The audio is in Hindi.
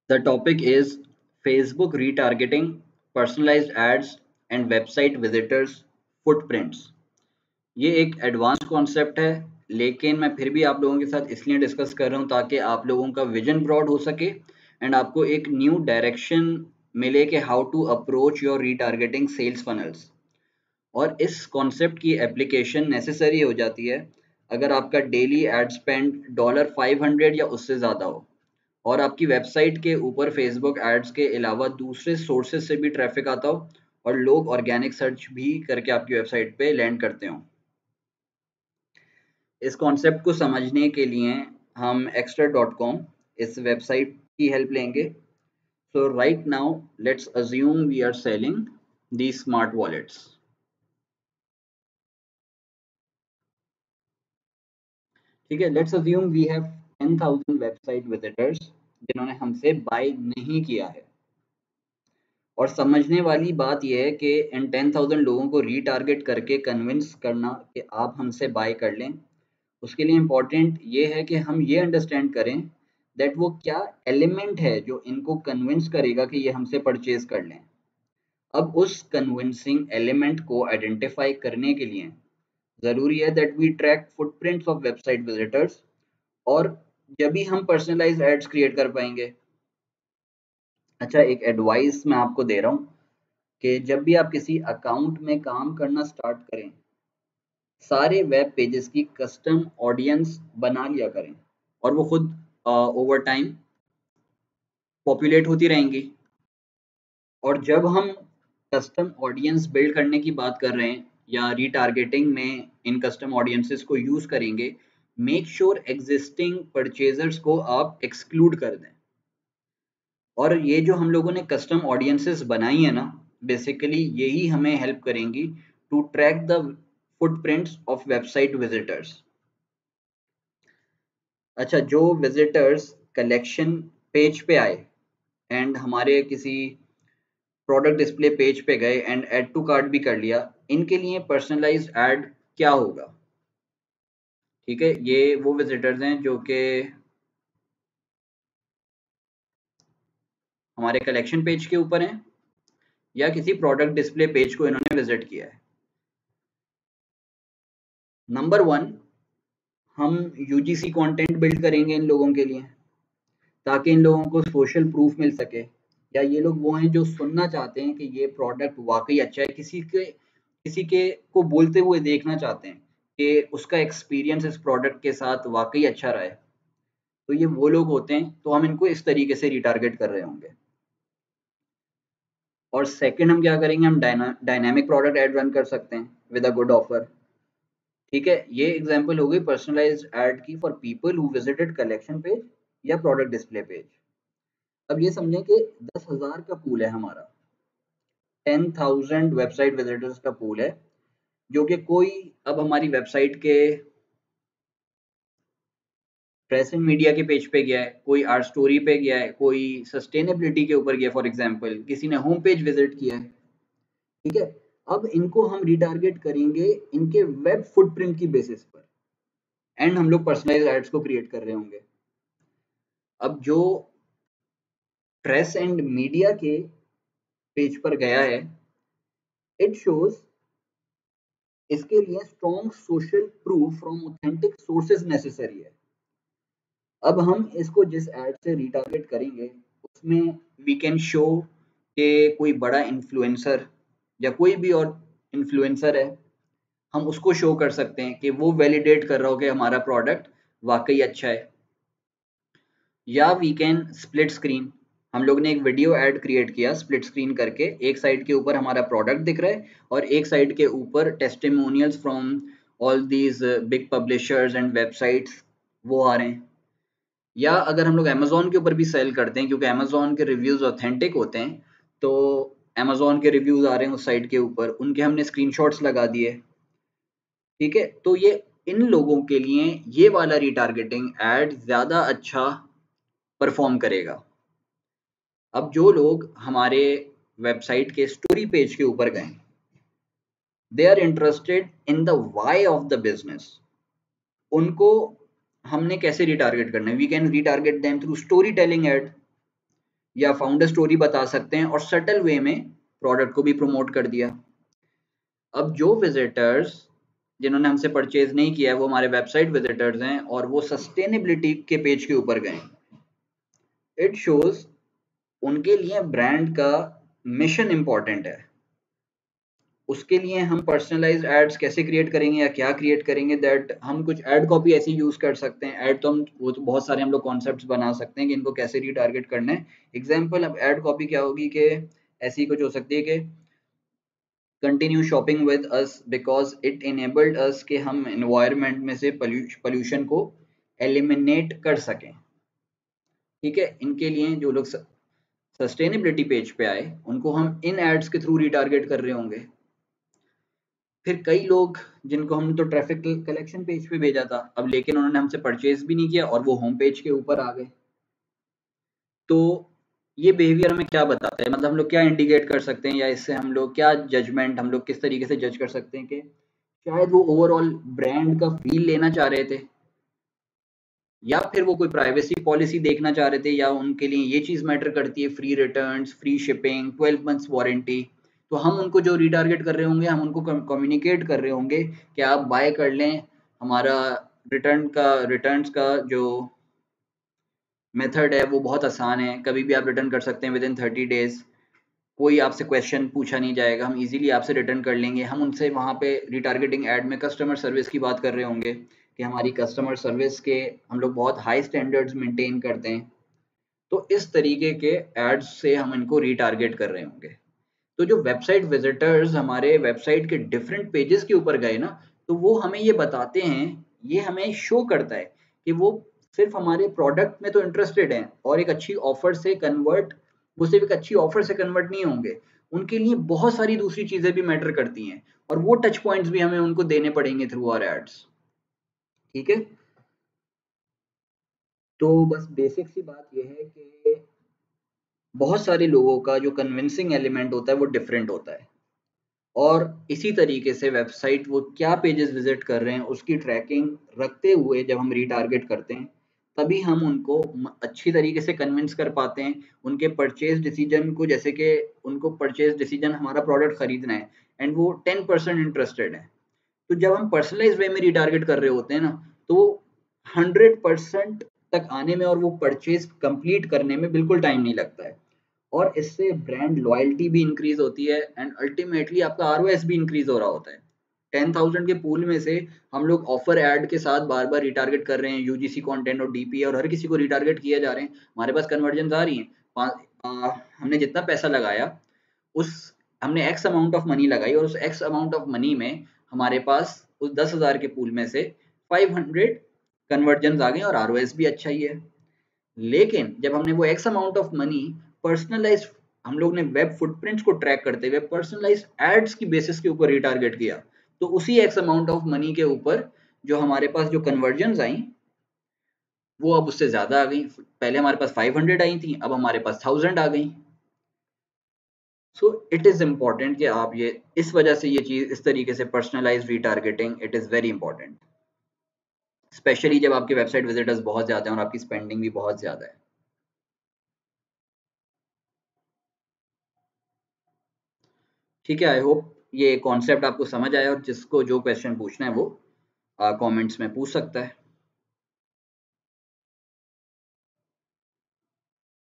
The topic is Facebook retargeting, personalized ads and website visitors footprints. ये एक एडवांस कॉन्सेप्ट है, लेकिन मैं फिर भी आप लोगों के साथ इसलिए डिस्कस कर रहा हूँ ताकि आप लोगों का विजन ब्रॉड हो सके एंड आपको एक न्यू डायरेक्शन मिले कि how to approach your retargeting sales funnels. और इस कॉन्सेप्ट की एप्लीकेशन नेसेसरी हो जाती है अगर आपका डेली एड स्पेंड $500 या उससे ज़्यादा हो और आपकी वेबसाइट के ऊपर फेसबुक एड्स के अलावा दूसरे सोर्सेज से भी ट्रैफिक आता हो और लोग ऑर्गेनिक सर्च भी करके आपकी वेबसाइट पे लैंड करते हो। इस कॉन्सेप्ट को समझने के लिए हम extra.com इस वेबसाइट की हेल्प लेंगे। So right now let's assume we are selling the smart wallets. ठीक है, let's assume we have 10,000 website visitors जिन्होंने हमसे बाय नहीं किया है। और समझने वाली बात यह है कि इन 10,000 लोगों को रीटारगेट करके कन्विंस करना कि आप हमसे बाय कर लें, उसके लिए इम्पॉर्टेंट ये है कि हम ये अंडरस्टैंड करें दैट वो क्या एलिमेंट है जो इनको कन्विंस करेगा कि ये हमसे परचेज कर लें। अब उस कन्विंसिंग एलिमेंट को आइडेंटिफाई करने के लिए ज़रूरी है that we track footprints of website visitors. और जब भी हम पर्सनलाइज्ड एड्स क्रिएट कर पाएंगे। अच्छा, एक एडवाइस मैं आपको दे रहा हूँ कि जब भी आप किसी अकाउंट में काम करना स्टार्ट करें, सारे वेब पेजेस की कस्टम ऑडियंस बना लिया करें और वो खुद ओवर टाइम पॉपुलेट होती रहेंगी। और जब हम कस्टम ऑडियंस बिल्ड करने की बात कर रहे हैं या रीटारगेटिंग में इन कस्टम ऑडियंसेस को यूज़ करेंगे, मेक श्योर एग्जिस्टिंग परचेजर्स को आप एक्सक्लूड कर दें। और ये जो हम लोगों ने कस्टम ऑडियंसेस बनाई है ना, बेसिकली यही हमें हेल्प करेंगी to track the footprints of website visitors. अच्छा, जो विजिटर्स कलेक्शन पेज पे आए एंड हमारे किसी प्रोडक्ट डिस्प्ले पेज पे गए एंड ऐड टू कार्ट भी कर लिया, इनके लिए पर्सनलाइज्ड ऐड क्या होगा? ठीक है, ये वो विजिटर्स हैं जो कि हमारे कलेक्शन पेज के ऊपर हैं या किसी प्रोडक्ट डिस्प्ले पेज को इन्होंने विजिट किया है। नंबर वन, हम यूजीसी कंटेंट बिल्ड करेंगे इन लोगों के लिए ताकि इन लोगों को सोशल प्रूफ मिल सके, या ये लोग वो हैं जो सुनना चाहते हैं कि ये प्रोडक्ट वाकई अच्छा है, किसी के को बोलते हुए देखना चाहते हैं कि उसका एक्सपीरियंस इस प्रोडक्ट के साथ वाकई अच्छा रहा है। तो ये वो लोग होते हैं, तो हम इनको इस तरीके से रिटारगेट कर रहे होंगे। और सेकंड हम क्या करेंगे, हम डायनामिक प्रोडक्ट ऐड रन कर सकते हैं विद अ गुड ऑफर। ठीक है, ये एग्जांपल हो गई पर्सनलाइज्ड ऐड की for people who visited collection page या प्रोडक्ट डिस्प्ले पेज। अब ये समझें कि 10,000 का पूल है हमारा, 10,000 वेबसाइट विजिटर्स का पूल है, जो कि कोई अब हमारी वेबसाइट के प्रेजेंट मीडिया के पेज पे गया है, कोई आर्ट स्टोरी पे गया है, कोई सस्टेनेबिलिटी के ऊपर गया, फॉर एग्जांपल किसी ने होम पेज विजिट किया है। ठीक है, अब इनको हम रिटारगेट करेंगे इनके वेब फुटप्रिंट की बेसिस पर एंड हम लोग पर्सनलाइज्ड एड्स को क्रिएट कर रहे होंगे। अब जो प्रेस एंड मीडिया के पेज पर गया है, इट शोज इसके लिए strong social proof from authentic sources necessary है। अब हम इसको जिस ऐड से रिटारगेट करेंगे उसमें वी कैन शो कि कोई बड़ा इन्फ्लुएंसर या कोई भी और इन्फ्लुएंसर है, हम उसको शो कर सकते हैं कि वो वैलिडेट कर रहा हो कि हमारा प्रोडक्ट वाकई अच्छा है। या वी कैन स्प्लिट स्क्रीन, हम लोग ने एक वीडियो ऐड क्रिएट किया स्प्लिट स्क्रीन करके, एक साइड के ऊपर हमारा प्रोडक्ट दिख रहा है और एक साइड के ऊपर testimonials from all these big publishers and websites वो आ रहे हैं। या अगर हम लोग अमेजोन के ऊपर भी सेल करते हैं क्योंकि अमेजोन के रिव्यूज ऑथेंटिक होते हैं, तो अमेजोन के रिव्यूज आ रहे हैं उस साइट के ऊपर, उनके हमने स्क्रीनशॉट्स लगा दिए। ठीक है, तो ये इन लोगों के लिए ये वाला रिटारगेटिंग ऐड ज्यादा अच्छा परफॉर्म करेगा। अब जो लोग हमारे वेबसाइट के स्टोरी पेज के ऊपर गए, they are interested in the why of the business, उनको हमने कैसे रिटारगेट करना है? We can retarget them through story telling ad. या फाउंडर स्टोरी बता सकते हैं और सटल वे में प्रोडक्ट को भी प्रमोट कर दिया। अब जो विजिटर्स जिन्होंने हमसे परचेज नहीं किया है वो हमारे वेबसाइट विजिटर्स हैं और वो सस्टेनेबिलिटी के पेज के ऊपर गए, इट शोज उनके लिए ब्रांड का मिशन इंपॉर्टेंट है। उसके लिए हम पर्सनलाइज्ड एड्स कैसे क्रिएट करेंगे या क्या क्रिएट करेंगे, दैट हम कुछ एड कॉपी ऐसी यूज कर सकते हैं। एड तो हम वो तो बहुत सारे हम लोग कॉन्सेप्ट्स बना सकते हैं कि इनको कैसे रीटारगेट करना है। एग्जांपल अब एड कॉपी क्या होगी कि ऐसी कुछ हो सकती है कि continue shopping with us because it enabled us कि हम एनवायरनमेंट में से पोल्यूशन को एलिमिनेट कर सकें। ठीक है, इनके लिए जो लोग सस्टेनेबिलिटी पेज पे आए उनको हम इन एड्स के थ्रू रिटारगेट कर रहे होंगे। फिर कई लोग जिनको हमने तो ट्रैफिक कलेक्शन पेज पे भेजा था, अब लेकिन उन्होंने हमसे परचेज भी नहीं किया और वो होम पेज के ऊपर आ गए। तो ये बिहेवियर हमें क्या बताता है, मतलब हम लोग क्या इंडिकेट कर सकते हैं या इससे हम लोग क्या जजमेंट, हम लोग किस तरीके से जज कर सकते हैं कि शायद वो ओवरऑल ब्रांड का फील लेना चाह रहे थे या फिर वो कोई प्राइवेसी पॉलिसी देखना चाह रहे थे, या उनके लिए ये चीज़ मैटर करती है, free returns, free shipping, 12 months warranty. तो हम उनको जो रीटारगेट कर रहे होंगे, हम उनको कम्युनिकेट कर रहे होंगे कि आप बाय कर लें, हमारा रिटर्न्स का जो मेथड है वो बहुत आसान है, कभी भी आप रिटर्न कर सकते हैं विद इन 30 डेज। कोई आपसे क्वेश्चन पूछा नहीं जाएगा, हम इजीली आपसे रिटर्न कर लेंगे। हम उनसे वहाँ पे रिटारगेटिंग ऐड में कस्टमर सर्विस की बात कर रहे होंगे कि हमारी कस्टमर सर्विस के हम लोग बहुत हाई स्टैंडर्ड्स मेंटेन करते हैं। तो इस तरीके के एड्स से हम इनको रिटारगेट कर रहे होंगे। तो जो वेबसाइट विजिटर्स हमारे वेबसाइट के डिफरेंट पेजेस के ऊपर गए ना, तो वो हमें ये बताते हैं, ये हमें शो करता है कि वो सिर्फ हमारे प्रोडक्ट में तो इंटरेस्टेड हैं और एक अच्छी ऑफर से कन्वर्ट, वो सिर्फ एक अच्छी ऑफर से कन्वर्ट नहीं होंगे, उनके लिए बहुत सारी दूसरी चीजें भी मैटर करती हैं और वो टच पॉइंट्स भी हमें उनको देने पड़ेंगे थ्रू आवर एड्स। ठीक है, तो बस बेसिक सी बात ये है कि बहुत सारे लोगों का जो कन्विंसिंग एलिमेंट होता है वो डिफरेंट होता है और इसी तरीके से वेबसाइट वो क्या पेजेस विजिट कर रहे हैं उसकी ट्रैकिंग रखते हुए जब हम रीटारगेट करते हैं तभी हम उनको अच्छी तरीके से कन्विंस कर पाते हैं उनके परचेज डिसीजन को, जैसे कि उनको परचेज डिसीजन हमारा प्रोडक्ट खरीदना है एंड वो 10% इंटरेस्टेड है। तो जब हम पर्सनलाइज वे में रिटारगेट कर रहे होते हैं ना, तो 100% तक आने में और वो परचेज कंप्लीट करने में बिल्कुल टाइम नहीं लगता है और इससे ब्रांड लॉयल्टी भी इंक्रीज होती है एंड अल्टीमेटली आपका आरओएस भी इंक्रीज हो रहा होता है। 10,000 के पूल में से हम लोग ऑफर ऐड के साथ बार बार रिटारगेट कर रहे हैं, यूजीसी कंटेंट और डीपीए और हर किसी को रिटारगेट किए जा रहे हैं, हमारे पास कन्वर्जन आ रही है। हमने जितना पैसा लगाया उस हमने एक्स अमाउंट ऑफ मनी लगाई और उस एक्स अमाउंट ऑफ मनी में हमारे पास उस 10,000 के पूल में से 500 कन्वर्जन आ गए और आरओएस भी अच्छा ही है। लेकिन जब हमने वो X amount of money personalise, हम लोग ने वेब फुटप्रिंट्स को ट्रैक करते हुए पर्सनलाइज एड्स की बेसिस के ऊपर रिटारगेट किया, तो उसी एक्स अमाउंट ऑफ मनी के ऊपर जो हमारे पास जो कन्वर्जन आई वो अब उससे ज्यादा आ गई। पहले हमारे पास 500 आई थी, अब हमारे पास 1000 आ गई। सो इट इज इम्पॉर्टेंट कि आप ये इस वजह से ये चीज इस तरीके से personalise retargeting it is very important, specially जब आपके वेबसाइट विजिटर्स बहुत ज्यादा हैं और आपकी स्पेंडिंग भी बहुत ज्यादा है। ठीक है, आई होप ये कॉन्सेप्ट आपको समझ आया और जिसको जो क्वेश्चन पूछना है वो कमेंट्स में पूछ सकता है।